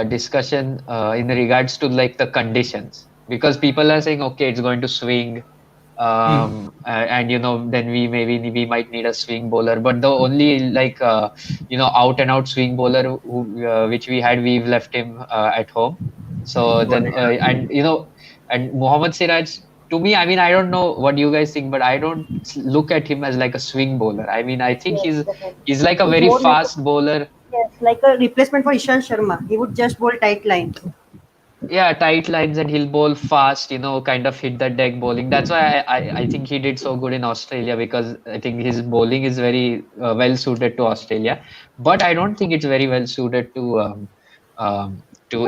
discussion in regards to like the conditions, because people are saying okay, it's going to swing, Hmm. and then we might need a swing bowler, but the only like out and out swing bowler which we had, we've left him at home. So then and Mohammad Siraj, to me, I mean, I don't know what you guys think, but I don't look at him as like a swing bowler. I mean, I think Yes. he's Definitely. he's like a He's very more like fast bowler. like a replacement for Ishan Sharma. He would just bowl tight lines. Yeah, tight lines, and he'll bowl fast, kind of hit the deck bowling. That's why I think he did so good in Australia, because I think his bowling is very well suited to Australia. But I don't think it's very well suited to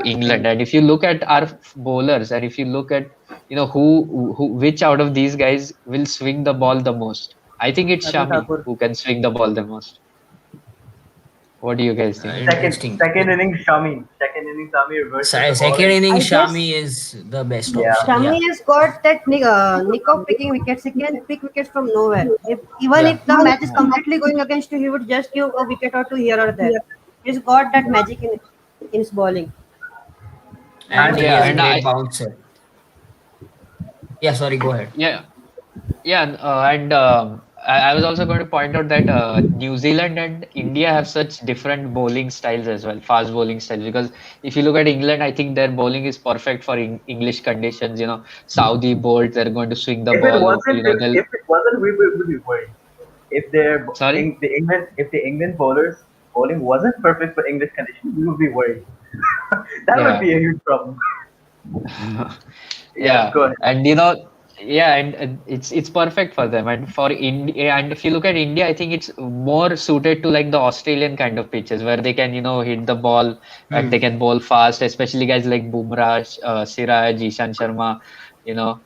England. And if you look at our bowlers, and if you look at which out of these guys will swing the ball the most, I think it's Shardul Shami Thakur. who can swing the ball the most. What do you guys think? Interesting. Second inning Shami. Second inning Shami reverses the ball Second and inning, I guess Shami is the best yeah. option. Shami Yeah, has got that nick of picking wickets. He can pick wickets from nowhere. If even yeah. if the match is completely going against you, he would just give a wicket or two here or there. He's got that magic in his bowling. And And he Yeah, is a and great bouncer. Yeah, sorry, go ahead. yeah, yeah, and I was also going to point out that New Zealand and India have such different bowling styles as well, fast bowling styles. Because if you look at England, I think their bowling is perfect for English conditions. Saudi bolt, they're going to swing the if it ball. wasn't, They'll. if it wasn't, we would be worried. If Sorry. the England bowlers bowling wasn't perfect for English conditions, we would be worried. That would Yeah. be a huge problem. Yeah, Yeah, go ahead. and yeah, and it's perfect for them. And for India, and if you look at India, I think it's more suited to like the Australian kind of pitches where they can, hit the ball and they Hmm. can bowl fast, especially guys like Bumrah, Siraj, Ishan Sharma, you know.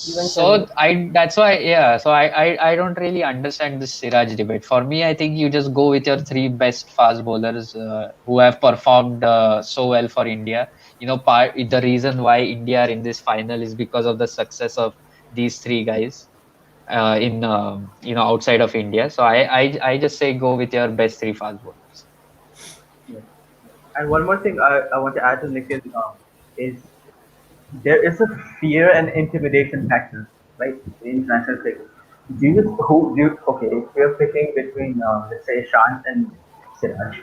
Even Shami. So that's why, yeah. So I don't really understand this Siraj debate. For me, I think you just go with your three best fast bowlers who have performed so well for India. The reason why India are in this final is because of the success of these three guys in outside of India. So I just say go with your best three fast bowlers. Yeah. And one more thing I want to add to Nikhil is there is a fear and intimidation factor, right, in international cricket. Okay, if you're picking between, let's say, Shant and Siraj,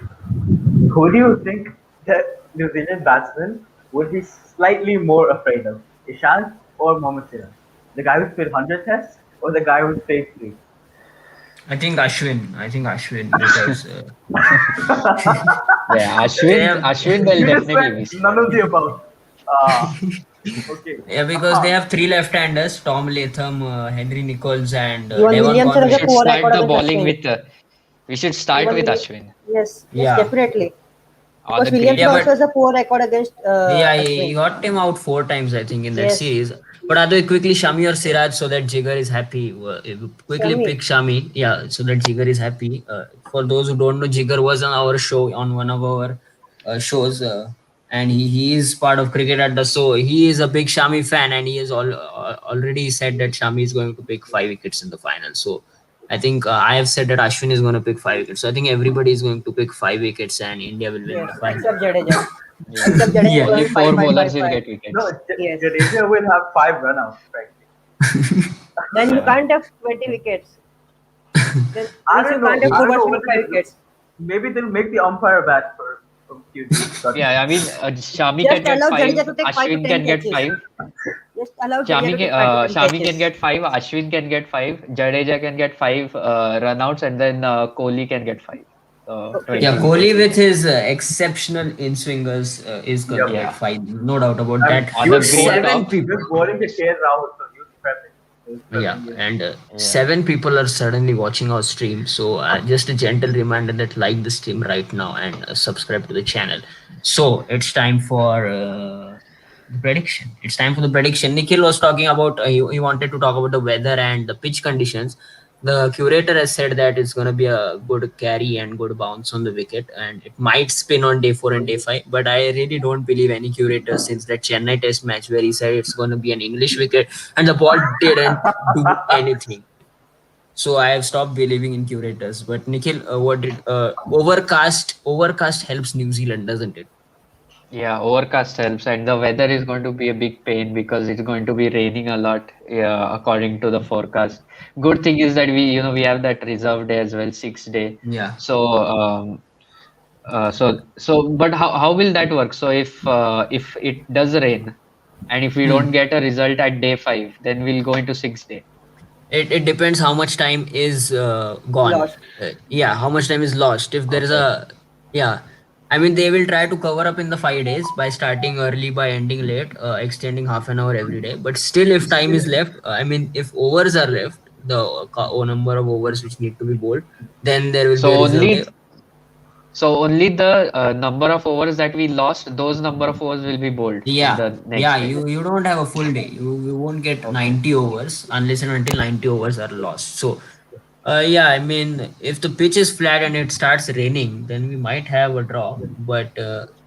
who do you think that New Zealand batsman would be slightly more afraid of? Ishant or Mohammad Siraj? The guy who's played 100 tests or the guy who's played three? I think Ashwin. I think Ashwin because Yeah, they Ashwin, have Ashwin will You just definitely said be none scared. of the above. Uh, okay. yeah because they have three left-handers: Tom Latham, Henry Nichols, and Even Devon Williams has We a Conway. should poor start record the against bowling Ashwin. with. We should start Even with Williams. Ashwin Yes, Yeah, definitely. on Because the Williams green. yeah, also but has a poor record against yeah, he Ashwin. got him out four times, I think, in that Yes, series. But other quickly, Shami or Siraj, so that Jigar is happy. Quickly Shami. pick Shami, yeah, so that Jigar is happy. For those who don't know, Jigar was on our show, on one of our shows, and he is part of Cricket at the. So he is a big Shami fan, and he has already said that Shami is going to pick 5 wickets in the final. So I think I have said that Ashwin is going to pick 5 wickets. So I think everybody is going to pick 5 wickets, and India will win the Yes, final. except Jadeja. Yeah, Except Jadeja is Yeah. only going four five, five, bowlers five, will five. get No, wickets. Yes. Jadeja will have 5 runouts, practically. Then you Yeah. can't have 20 wickets. Then I means you don't know. can't have I two don't know batsmen what with they five do. wickets. Maybe they'll make the umpire bat for a few days. God knows. Yeah, I mean, Shami Just can get allow Jadeja five, to take 5 to Ashwin 10 can get catches. five, Just allow Jadeja to take 5 to 10 Shami can catches. get five, Ashwin can get five, Jadeja can get five runouts, and then Kohli can get five. So Okay. Yeah, 20 Kohli wickets. with his exceptional in swingers is gonna Yep. get Yeah, five, no doubt about And that. on he the was green bowling, Seven top. he people, was bowling to KL Rahul, so he was prepping. He was yeah, prepping. and Yeah, 7 people are suddenly watching our stream. So just a gentle reminder that like the stream right now and subscribe to the channel. So it's time for the prediction. It's time for the prediction. Nikhil was talking about he wanted to talk about the weather and the pitch conditions. The curator has said that it's going to be a good carry and good bounce on the wicket, and it might spin on day 4 and day 5. But I really don't believe any curator since that Chennai Test match where he said it's going to be an English wicket and the ball didn't do anything. So I have stopped believing in curators. But Nikhil, what did overcast helps New Zealand, doesn't it? yeah, overcast helps, and the weather is going to be a big pain because it's going to be raining a lot, yeah, according to the forecast. Good thing is that we have that reserve day as well, 6 day. Yeah. So, but how will that work? So if it does rain, and if we don't Hmm. get a result at day 5, then we'll go into 6 day. It depends how much time is gone. Lost. Yeah, how much time is lost. If there is Okay. a, yeah, I mean, they will try to cover up in the 5 days by starting early, by ending late, extending half an hour every day. But still, if time is left, I mean, if overs are left, the number of overs which need to be bowled, then there will be So a reserve day. only so only the number of overs that we lost, those number of overs will be bowled in Yeah, the yeah, next day. you don't have a full day. You won't get Okay. 90 overs unless and until 90 overs are lost. So Yeah, I mean, if the pitch is flat and it starts raining, then we might have a draw. But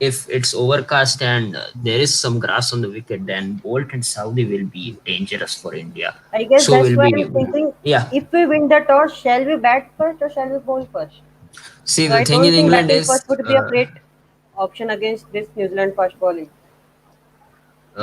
if it's overcast and there is some grass on the wicket, then Bolt and Saudi will be dangerous for India. I guess So that's will why be, I'm thinking, yeah. if we win the toss, shall we bat first or shall we bowl first? See, So the I thing don't in think England batting is, first would be a great option against this New Zealand fast bowling.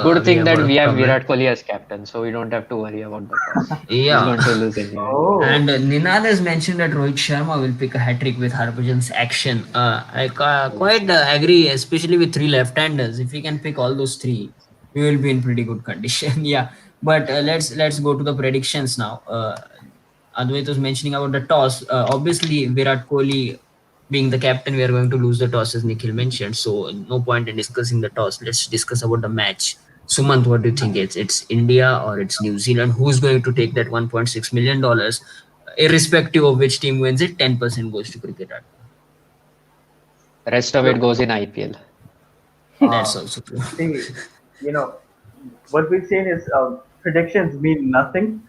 Good we thing have that got a we have comment. Virat Kohli as captain, so we don't have to worry about the toss. He's Yeah. going to lose anyway. Oh, And Ninal has mentioned that Rohit Sharma will pick a hat trick with Harbhajan's action. I quite agree, especially with three left-handers. If we can pick all those three, we will be in pretty good condition. Yeah, but let's go to the predictions now. Advait was mentioning about the toss. Obviously, Virat Kohli being the captain, we are going to lose the toss, as Nikhil mentioned. So no point in discussing the toss. Let's discuss about the match. Sumant, what do you think? It's India or it's New Zealand? Who's going to take that $1.6 million? Irrespective of which team wins it, 10% goes to cricket. Rest of it look, goes in IPL. That's um, also true. see, you know, what we've seen is predictions mean nothing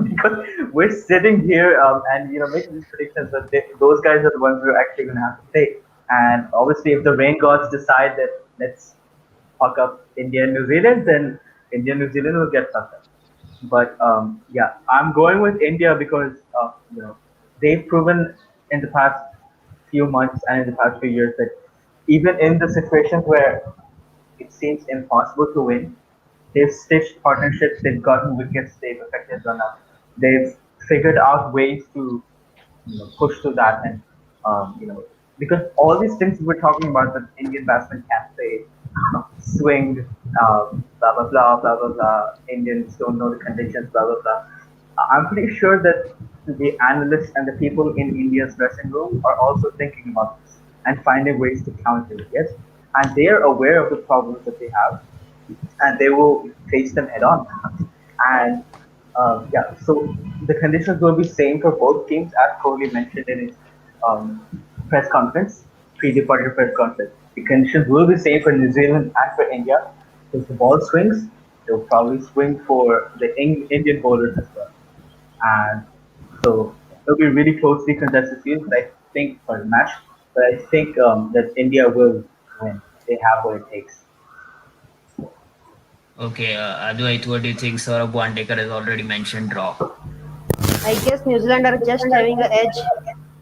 because we're sitting here and making these predictions, but those guys are the ones we're actually going to have to play. And obviously, if the rain gods decide that let's fuck up India and New Zealand, then India and New Zealand will get fucked up. But yeah, I'm going with India because they've proven in the past few months and in the past few years that even in the situations where it seems impossible to win, they've stitched partnerships, they've gotten wickets, they've affected run-up, they've figured out ways to push through that and because all these things we're talking about that Indian batsmen can't play, swing, blah blah blah blah blah blah. Indians don't know the conditions, blah blah blah. I'm pretty sure that the analysts and the people in India's dressing room are also thinking about this and finding ways to counter it. Yes, and they are aware of the problems that they have, and they will face them head on. And yeah, so the conditions will be same for both teams, as Kohli mentioned in his um, press conference, pre-departure press conference. The conditions will be same for New Zealand and for India. If the ball swings, they'll probably swing for the Indian bowlers as well. And so it'll be really closely contested series, but I think for the match, but I think that India will win. They have what it takes. Okay, Advait, what do you think? Saurabh Wandaker has already mentioned draw. I guess New Zealand are just having an edge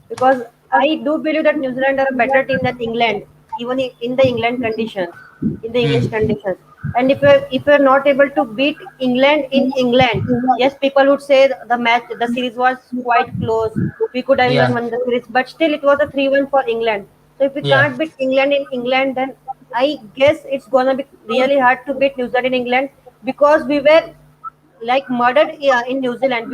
because I do believe that New Zealand are a better team than England, even in the England conditions, in the English Hmm. conditions. And if we're not able to beat England in England, yes, people would say the series was quite close. We could have even Yeah, won the series, but still it was a 3-1 for England. So if we yeah. can't beat England in England, then I guess it's gonna be really hard to beat New Zealand in England because we were like murdered in New Zealand.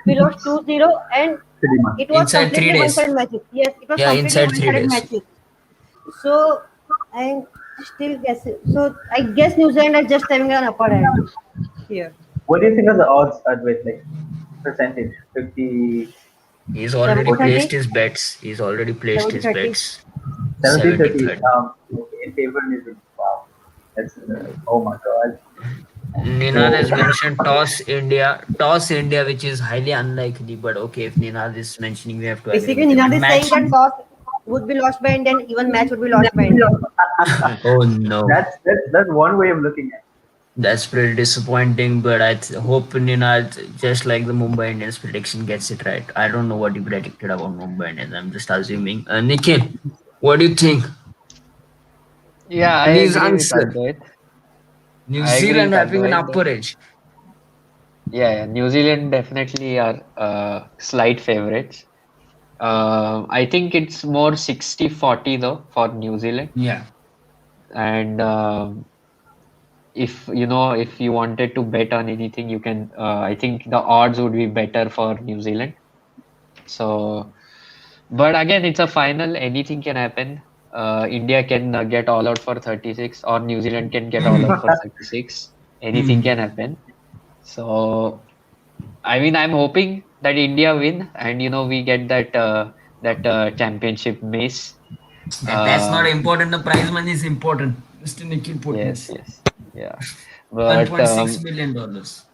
We lost 2-0 and Pretty much. it was Inside completely 3 days. one-sided matches. Yes, it was Yeah, completely inside three one-sided days. matches. So I'm still guessing. So I guess New Zealand are just having an upper hand here. What do you think of the odds, Advait? Like percentage, 50, He's already 40, 70-30, placed his bets. He's already placed his 70-30. bets. 70, 70 30, 30. okay, in favor of New Zealand. Wow. That's, oh my God. Ninal has So, mentioned toss India, which is highly unlikely. But okay, if Ninal is mentioning, we have to agree Basically, with him. Ninad And is saying match. that toss would be lost by Indian, even match would be lost by Indian. Oh no, that's one way of looking at it. that's pretty disappointing. But I hope Ninal, just like the Mumbai Indians prediction, gets it right. I don't know what you predicted about Mumbai Indians. I'm just assuming. Nikhil, what do you think? Yeah, I Please agree with answer. Advait. New I agree Zealand with having an Advait. upper edge. Yeah, New Zealand definitely are slight favorites. I think it's more 60-40 though for New Zealand. Yeah. And if you wanted to bet on anything, you can. I think the odds would be better for New Zealand. So, but again, it's a final. Anything can happen. India can get all out for 36, or New Zealand can get all out for 36. Anything Hmm. can happen. So, I mean, I'm hoping that India win, and we get that championship mace. That's not Uh, important. The prize money is important. Mr. Nikhil yes, Potnis. yes, yeah. One But point six million dollars.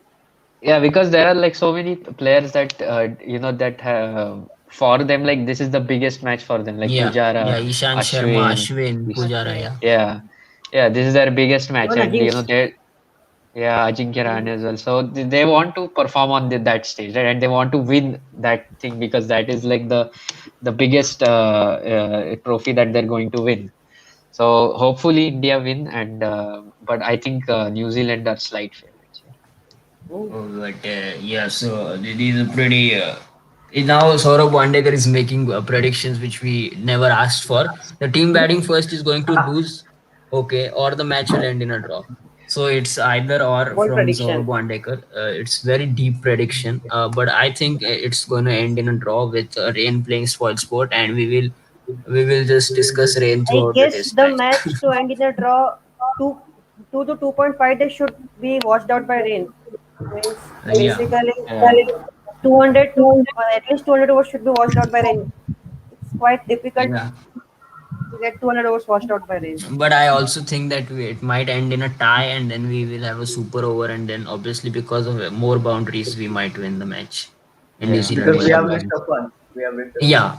Yeah, because there are like so many players that that for them like this is the biggest match for them, like Yeah, Pujara, yeah. Ishan Sharma, Ashwin. Ashwin, This, Pujara. Ashwin, Yeah, yeah, yeah, this is their biggest match, even and Ajinks. they yeah, Ajinkya Rahane as well. So they want to perform on that stage, right? And they want to win that thing because that is like the biggest trophy that they're going to win. So hopefully India win, and but I think New Zealand are slight favorites here. Oh, oh, but yeah. So it is a pretty. Now Saurabh Wandekar is making predictions which we never asked for. The team batting first is going to lose, okay, or the match will end in a draw. So it's either or bold from prediction. Saurabh Wandekar. It's very deep prediction, but I think it's going to end in a draw with Rain playing spoil sport, and we will just discuss Rain I throughout the guess test the match. match to end in a draw, two, 2 to 2.5 days should be washed out by rain. Means Yeah, basically Yeah. 200 to at least 200 overs should be washed out by rain. It's quite difficult yeah. to get 200 overs washed out by rain. But I also think that it might end in a tie, and then we will have a super over, and then obviously because of more boundaries, we might win the match, and New Yeah. Zealand because we might have lose. Rishabh Pant. We have Rishabh Pant. Yeah,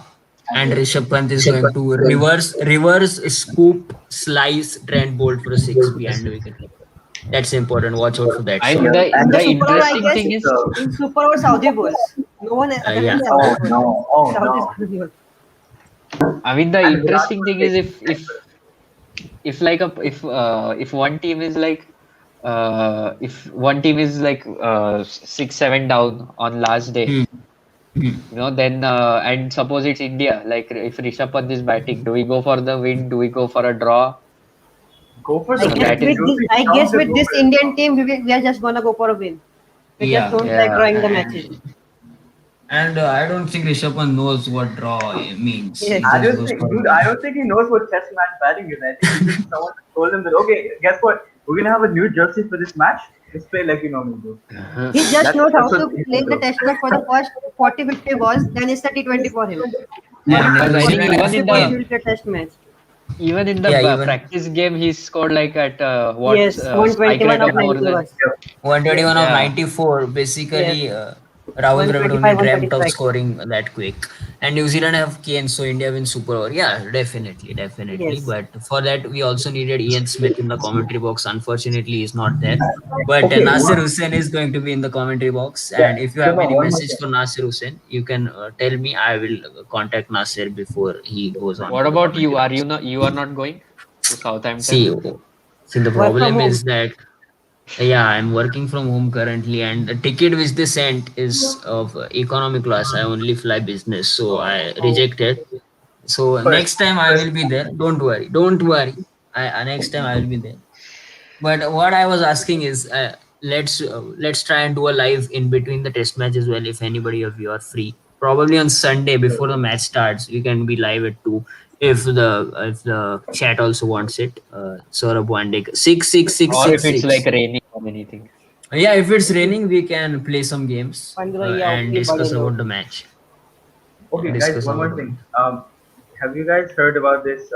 and Rishabh Pant is going to reverse scoop slice Trent Bolt for a six behind the wicket. That's important. Watch out for that And shot. the In the the Super Over, I interesting guess thing is, So, in Super Over Saudi bowls. No one other than Yeah, Saudi oh bowls. no, oh Saudi is no. going to bowl. I mean, the And Virat interesting was thing is taking it. if like a if one team is like if one team is like 6-7 down on last day, hmm. Hmm. then and suppose it's India, like if Rishabh Pant is batting, do we go for the win? Do we go for a draw? Go for I the guess win. That with is, You will this, be I shocked guess to with go this for a Indian draw. team, we are just gonna go for a win. We just Yeah, don't like yeah, drawing the matches. and I don't think Rishabh Pant knows what draw means. He Yes. I just don't goes think, for a dude. win. I don't think he knows what test match batting is. I think he just someone told him that okay, guess what? We're gonna have a new jersey for this match. Just play like you normally do. He just knows how That's to what he play should the do. test match for the first 40, 50 balls, then it's the T20 for him. For And the because first I New think 40 Zealand to even 50 in balls, he the will play test match. even practice game he scored like at what Yes, strike 121 rate of of more 90 than, overs. Yes, 121 of yeah, 94. yes. Basically, Rahul Dravid only 125, dreamt of 135. scoring that quick. And New Zealand have Kane, so India wins super over. Yeah, definitely, definitely. Yes. But for that, we also needed Ian Smith in the commentary box. Unfortunately, he's not there. But Okay, Nasir one, Hussain is going to be in the commentary box. yeah, And if you have Shima, any one more message thing. for Nasir Hussain, you can tell me. I will contact Nasir before he goes on what to the about you, commentary are box. you are not going to Southampton? See, see, the Work from problem home. is that yeah, I'm working from home currently, and the ticket which they sent is of economy class. I only fly business, so I Oh, rejected. So First, next time I first, will be there. Don't worry, don't worry. Next time I will be there. But what I was asking is, let's try and do a live in between the test match as well. If anybody of you are free, probably on Sunday before the match starts, we can be live at 2. If the chat also wants it, Saurabh Wandek 666 Or if it's like 66. raining or anything? Yeah, if it's raining, we can play some games Panduraiya, and okay, discuss Badalo. about the match. okay, guys, Discuss one about more the thing. Have you guys heard about this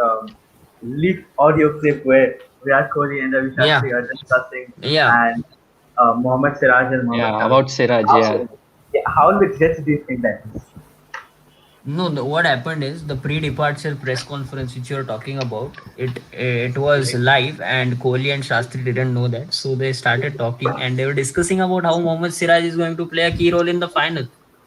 leaked audio clip where Virat Kohli and Ravi yeah, Shastri are discussing yeah. and Mohammad Siraj and Mohammad Yeah, Shami? about Siraj, How, yeah. yeah, how legit do you think that is? No, what happened is the pre-departure press conference which you're talking about. It was live, and Kohli and Shastri didn't know that, so they started talking and they were discussing about how Mohammad Siraj is going to play a key role in the final.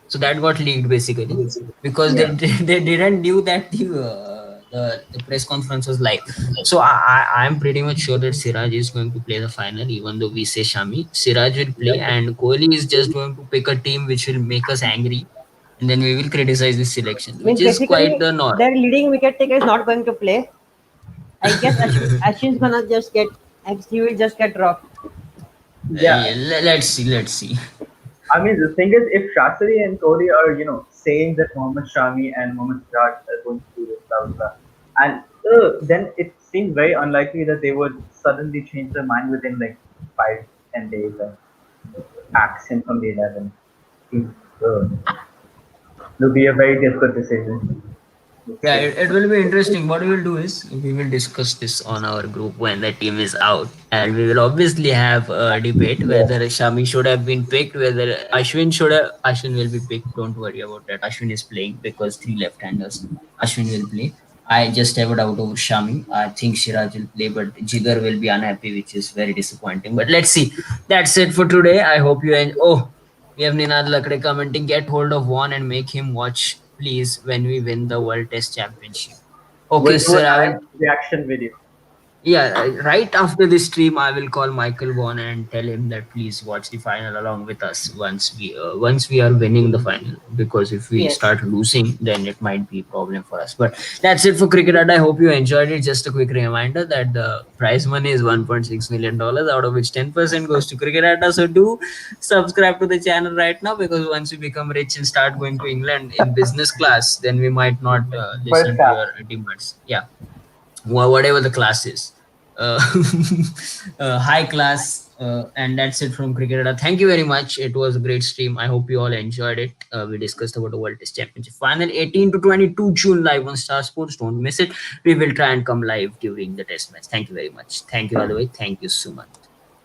So that got leaked basically because they Yeah. they didn't knew that the press conference was live. So I'm pretty much sure that Siraj is going to play the final, even though we say Shami. Siraj will play, and Kohli is just going to pick a team which will make us angry, and then we will criticize this selection, which Means is quite basically the norm. their leading wicket taker is not going to play. I guess Ashwin's gonna just get, he will just get dropped. Yeah, Yeah, let's see, let's see. I mean, the thing is, if Shastri and Kohli are, saying that Mohammad Shami and Mohammad Siraj are going to do this, blah, blah, blah, and then it seems very unlikely that they would suddenly change their mind within like 5, 10 days and axe him from the 11. Seems, uh, It'll be a very difficult decision. Let's Yeah, see. it will be interesting. What we will do is we will discuss this on our group when the team is out, and we will obviously have a debate whether Yeah. Shami should have been picked, whether Ashwin should have. Ashwin will be picked. Don't worry about that. Ashwin is playing because three left-handers. Ashwin will play. I just have a doubt over Shami. I think Siraj will play, but Jigar will be unhappy, which is very disappointing. But let's see. That's it for today. I hope you enjoy. Oh, we have Ninad Lakde commenting. Get hold of one and make him watch, please, when we win the World Test Championship. Okay, We'll do a sir. I will. live reaction video. Yeah, right after this stream, I will call Michael Vaughan and tell him that please watch the final along with us once we are winning the final. Because if we Yes. start losing, then it might be a problem for us. But that's it for Cricket Hut. I hope you enjoyed it. Just a quick reminder that the prize money is $1.6 million, out of which 10% goes to Cricket Hut. So do subscribe to the channel right now, because once we become rich and start going to England in business class, then we might not First listen to class. your demands. Yeah, whatever the class is, uh, high class. And that's it from Cricketer. Thank you very much. It was a great stream. I hope you all enjoyed it. We discussed about the World Test Championship final, 18 to 22 June, live on Star Sports. Don't miss it. We will try and come live during the test match. Thank you very much. Thank you, all the way. Thank you so much.